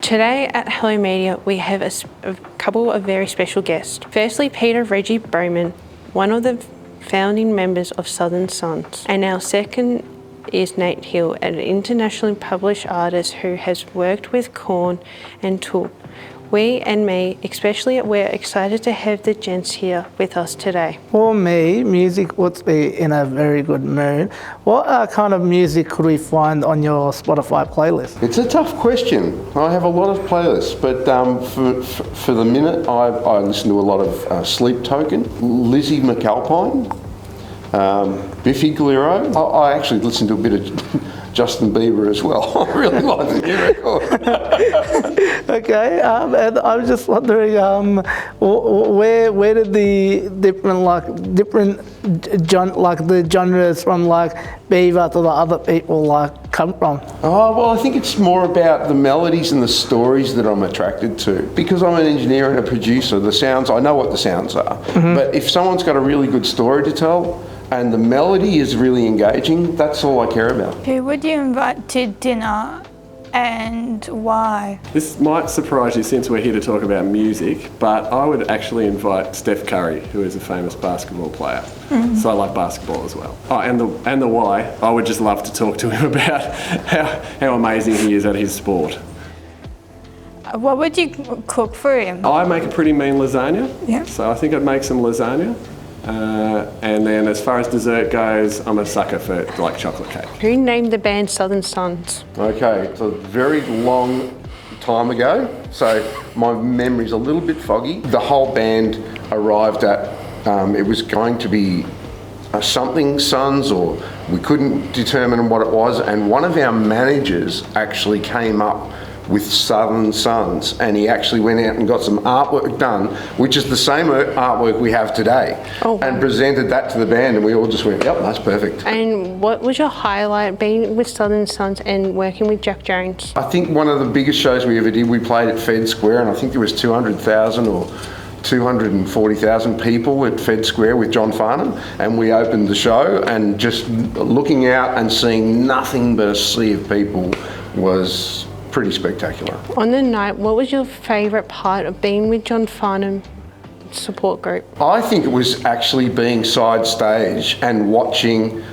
Today at Hellow Media, we have a couple of very special guests. Firstly, Peter Reggie Bowman, one of the founding members of Southern Sons. And our second is Nate Hill, an internationally published artist who has worked with Korn and Tool. We and me, especially, we're excited to have the gents here with us today. For me, music would be in a very good mood. What kind of music could we find on your Spotify playlist? It's a tough question. I have a lot of playlists, but for the minute, I listen to a lot of Sleep Token, Lizzie McAlpine, Biffy Clyro. I actually listen to a bit of Justin Bieber as well. I really like the new record. Okay, and I was just wondering, where did the the genres from Bieber to the other people come from? Oh, well, I think it's more about the melodies and the stories that I'm attracted to. Because I'm an engineer and a producer, the sounds, I know what the sounds are. Mm-hmm. But if someone's got a really good story to tell, and the melody is really engaging, that's all I care about. Who would you invite to dinner and why? This might surprise you since we're here to talk about music, but I would actually invite Steph Curry, who is a famous basketball player. Mm-hmm. So I like basketball as well. Oh, and the why, I would just love to talk to him about how amazing he is at his sport. What would you cook for him? I make a pretty mean lasagna, yeah. So I think I'd make some lasagna. And then as far as dessert goes, I'm a sucker for chocolate cake. Who named the band Southern Sons? Okay, it's a very long time ago, so my memory's a little bit foggy. The whole band arrived at, it was going to be something Sons, or we couldn't determine what it was, and one of our managers actually came up with Southern Sons, and he actually went out and got some artwork done, which is the same artwork we have today, and presented that to the band, and we all just went, yep, that's perfect. And what was your highlight being with Southern Sons and working with Jack Jones? I think one of the biggest shows we ever did, we played at Fed Square, and I think there was 200,000 or 240,000 people at Fed Square with John Farnham, and we opened the show, and just looking out and seeing nothing but a sea of people was pretty spectacular. On the night, what was your favourite part of being with John Farnham support group? I think it was actually being side stage and watching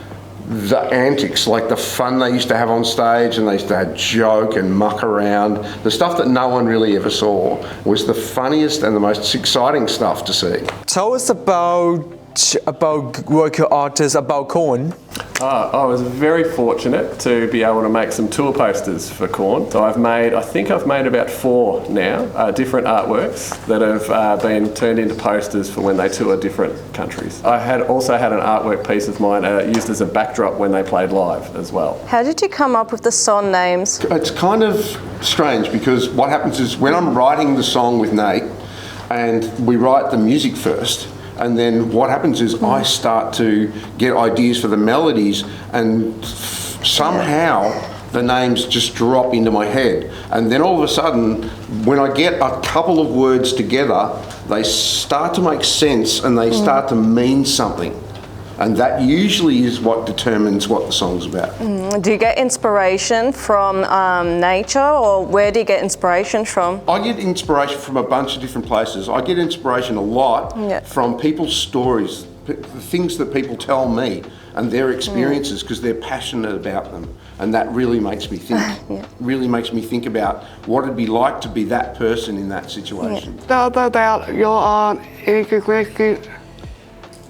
the antics, like the fun they used to have on stage, and they used to joke and muck around. The stuff that no one really ever saw was the funniest and the most exciting stuff to see. Tell us about working artists, about Korn. I was very fortunate to be able to make some tour posters for Korn. So I think I've made about 4 now, different artworks that have been turned into posters for when they tour different countries. I also had an artwork piece of mine used as a backdrop when they played live as well. How did you come up with the song names? It's kind of strange, because what happens is when I'm writing the song with Nate, and we write the music first, and then what happens is I start to get ideas for the melodies, and somehow the names just drop into my head. And then all of a sudden, when I get a couple of words together, they start to make sense and they start to mean something. And that usually is what determines what the song's about. Do you get inspiration from nature, or where do you get inspiration from? I get inspiration from a bunch of different places. I get inspiration a lot from people's stories, the things that people tell me and their experiences, because they're passionate about them. And that really makes me think, really makes me think about what it'd be like to be that person in that situation. Tell about your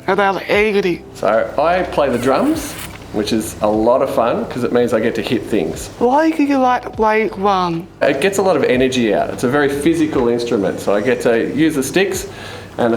about 80. So I play the drums, which is a lot of fun because it means I get to hit things. Why do you like to play one? It gets a lot of energy out. It's a very physical instrument, so I get to use the sticks and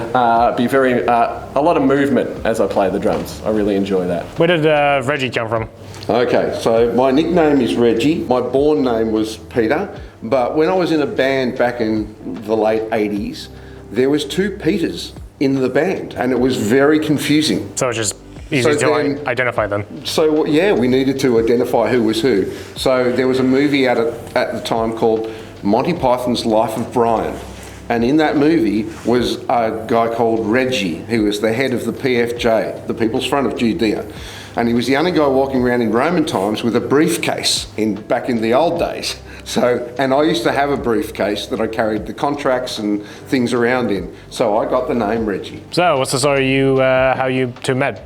be a lot of movement as I play the drums. I really enjoy that. Where did Reggie come from? Okay, so my nickname is Reggie. My born name was Peter, but when I was in a band back in the late 80s, there was 2 Peters in the band, and it was very confusing. So it's just easy to identify them. So yeah, we needed to identify who was who. So there was a movie out at the time called Monty Python's Life of Brian, and in that movie was a guy called Reggie, who was the head of the PFJ, the People's Front of Judea. And he was the only guy walking around in Roman times with a briefcase back in the old days. So, and I used to have a briefcase that I carried the contracts and things around in. So I got the name Reggie. So, what's the story how you two met?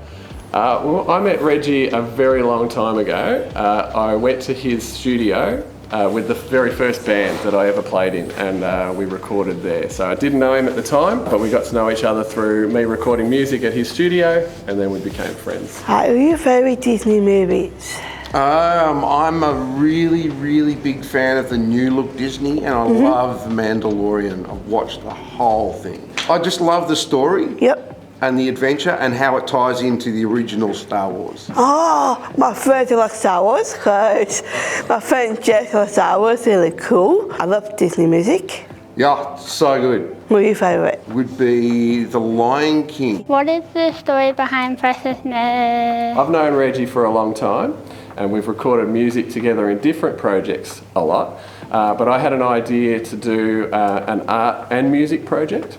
Well, I met Reggie a very long time ago. I went to his studio with the very first band that I ever played in, and we recorded there. So I didn't know him at the time, but we got to know each other through me recording music at his studio, and then we became friends. What are your favourite Disney movies? I'm a really, really big fan of the new look Disney, and I love The Mandalorian. I've watched the whole thing. I just love the story. Yep. And the adventure and how it ties into the original Star Wars. Oh, my friends like Star Wars because my friend Jess likes Star Wars, really cool. I love Disney music. Yeah, so good. What are your favourite? Would be The Lion King. What is the story behind Preciousness? I've known Reggie for a long time, and we've recorded music together in different projects a lot. But I had an idea to do an art and music project.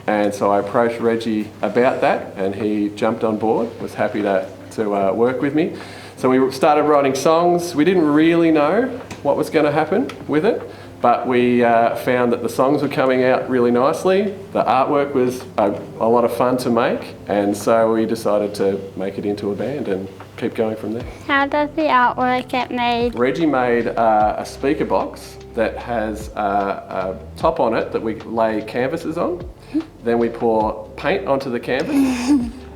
And so I approached Reggie about that, and he jumped on board, was happy to work with me. So we started writing songs. We didn't really know what was going to happen with it, but we found that the songs were coming out really nicely. The artwork was a lot of fun to make, and so we decided to make it into a band and keep going from there. How does the artwork get made? Reggie made a speaker box that has a top on it that we lay canvases on. Then we pour paint onto the canvas,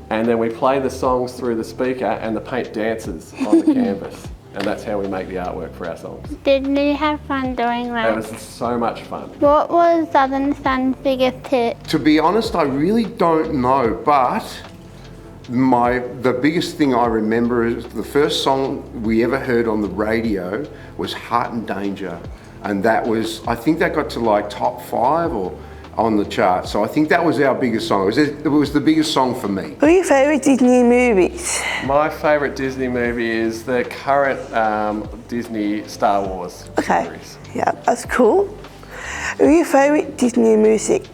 and then we play the songs through the speaker, and the paint dances on the canvas. And that's how we make the artwork for our songs. Did you have fun doing that? It was so much fun. What was Southern Sun's biggest hit? To be honest, I really don't know, but the biggest thing I remember is the first song we ever heard on the radio was Heart and Danger. And that was, I think that got to like top 5 or on the chart. So I think that was our biggest song. It was the biggest song for me. What are your favourite Disney movies? My favourite Disney movie is the current Disney Star Wars series. Yeah, that's cool. What are your favourite Disney music?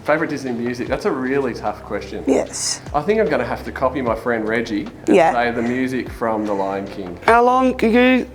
Favourite Disney music? That's a really tough question. Yes. I think I'm going to have to copy my friend Reggie and say the music from The Lion King. How long did you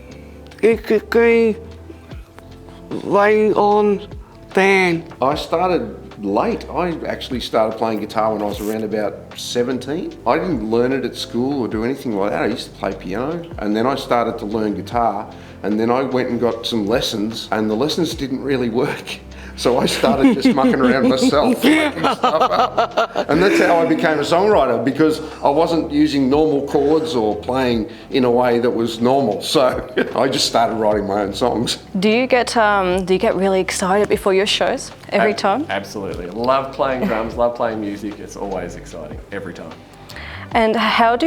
play on band? I started late. I actually started playing guitar when I was around about 17. I didn't learn it at school or do anything like that. I used to play piano, and then I started to learn guitar, and then I went and got some lessons, and the lessons didn't really work. So I started just mucking around myself, making stuff up. And that's how I became a songwriter, because I wasn't using normal chords or playing in a way that was normal. So I just started writing my own songs. Do you get really excited before your shows every time? Absolutely. Love playing drums, love playing music. It's always exciting, every time. And what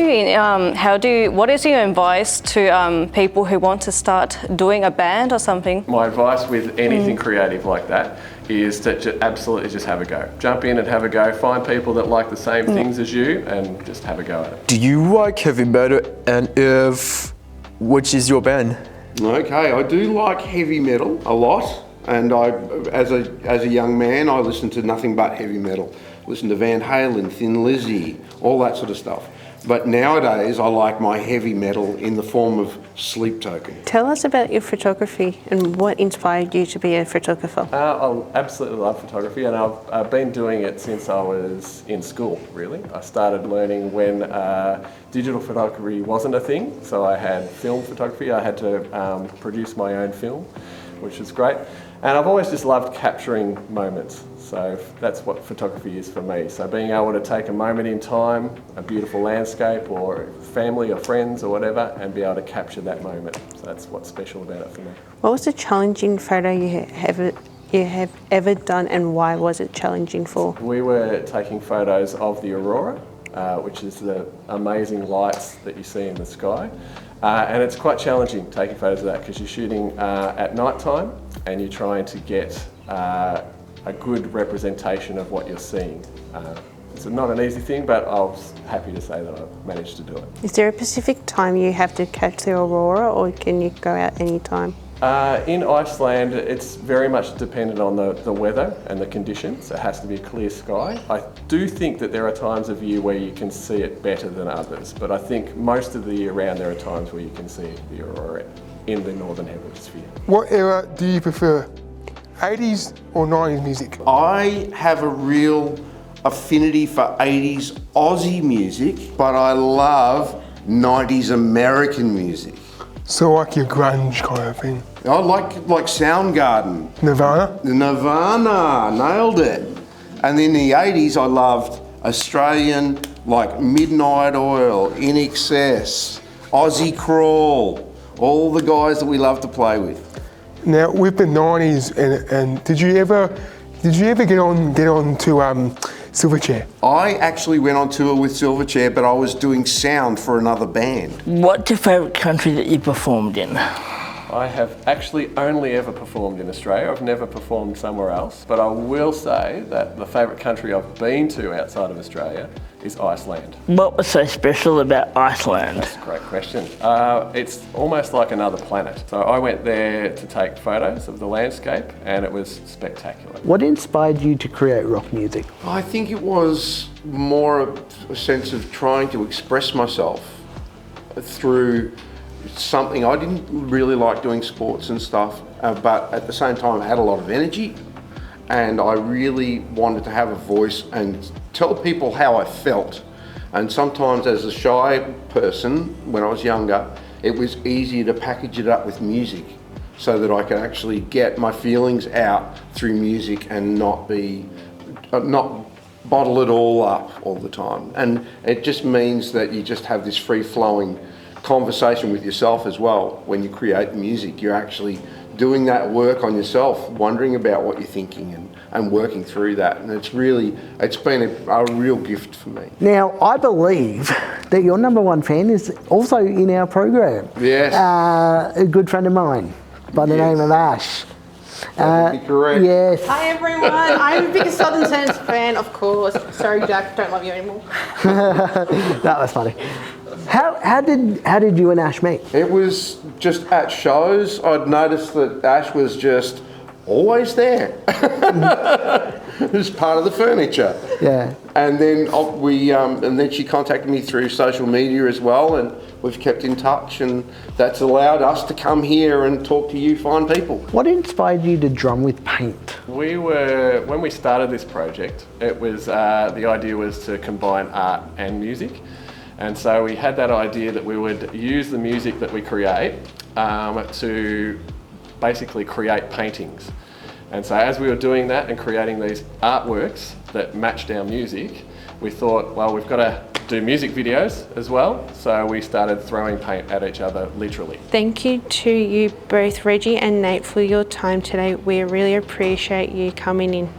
is your advice to people who want to start doing a band or something? My advice with anything creative like that is to absolutely just have a go. Jump in and have a go. Find people that like the same things as you and just have a go at it. Do you like heavy metal, and if, which is your band? Okay, I do like heavy metal a lot, and as a young man, I listened to nothing but heavy metal. Listen to Van Halen, Thin Lizzy, all that sort of stuff. But nowadays, I like my heavy metal in the form of Sleep Token. Tell us about your photography and what inspired you to be a photographer. I absolutely love photography, and I've been doing it since I was in school, really. I started learning when digital photography wasn't a thing, so I had film photography. I had to produce my own film, which was great. And I've always just loved capturing moments. So that's what photography is for me. So being able to take a moment in time, a beautiful landscape or family or friends or whatever, and be able to capture that moment. So that's what's special about it for me. What was the challenging photo you have ever done, and why was it challenging for? We were taking photos of the aurora, which is the amazing lights that you see in the sky. And it's quite challenging taking photos of that because you're shooting at night time and you're trying to get a good representation of what you're seeing. It's not an easy thing, but I was happy to say that I managed to do it. Is there a specific time you have to catch the aurora, or can you go out any time? In Iceland, it's very much dependent on the weather and the conditions. It has to be a clear sky. I do think that there are times of year where you can see it better than others, but I think most of the year round there are times where you can see the aurora in the Northern Hemisphere. What era do you prefer, 80s or 90s music? I have a real affinity for 80s Aussie music, but I love 90s American music. So like your grunge kind of thing. I like Soundgarden. Nirvana? Nirvana, nailed it. And in the 80s I loved Australian, like Midnight Oil, In Excess, Aussie Crawl, all the guys that we love to play with. Now with the 90s, and did you ever get on to Silverchair? I actually went on tour with Silverchair, but I was doing sound for another band. What's your favourite country that you performed in? I have actually only ever performed in Australia. I've never performed somewhere else, but I will say that the favourite country I've been to outside of Australia is Iceland. What was so special about Iceland? That's a great question. It's almost like another planet. So I went there to take photos of the landscape and it was spectacular. What inspired you to create rock music? I think it was more a sense of trying to express myself through something. I didn't really like doing sports and stuff, but at the same time I had a lot of energy and I really wanted to have a voice and tell people how I felt. And sometimes as a shy person, when I was younger, it was easier to package it up with music so that I could actually get my feelings out through music and not bottle it all up all the time. And it just means that you just have this free-flowing conversation with yourself as well. When you create music, you're actually doing that work on yourself, wondering about what you're thinking and working through that. And it's been a real gift for me. Now, I believe that your number one fan is also in our program. Yes. A good friend of mine by the name of Ash. That would be correct. Yes. Hi everyone, I'm a big Southern Sands fan, of course. Sorry Jack, don't love you anymore. That was funny. How did you and Ash meet? It was just at shows. I'd noticed that Ash was just always there. It was part of the furniture. Yeah. And then she contacted me through social media as well, and we've kept in touch, and that's allowed us to come here and talk to you fine people. What inspired you to drum with paint? When we started this project, it was the idea was to combine art and music. And so we had that idea that we would use the music that we create to basically create paintings. And so as we were doing that and creating these artworks that matched our music, we thought, well, we've got to do music videos as well. So we started throwing paint at each other, literally. Thank you to you both, Reggie and Nate, for your time today. We really appreciate you coming in.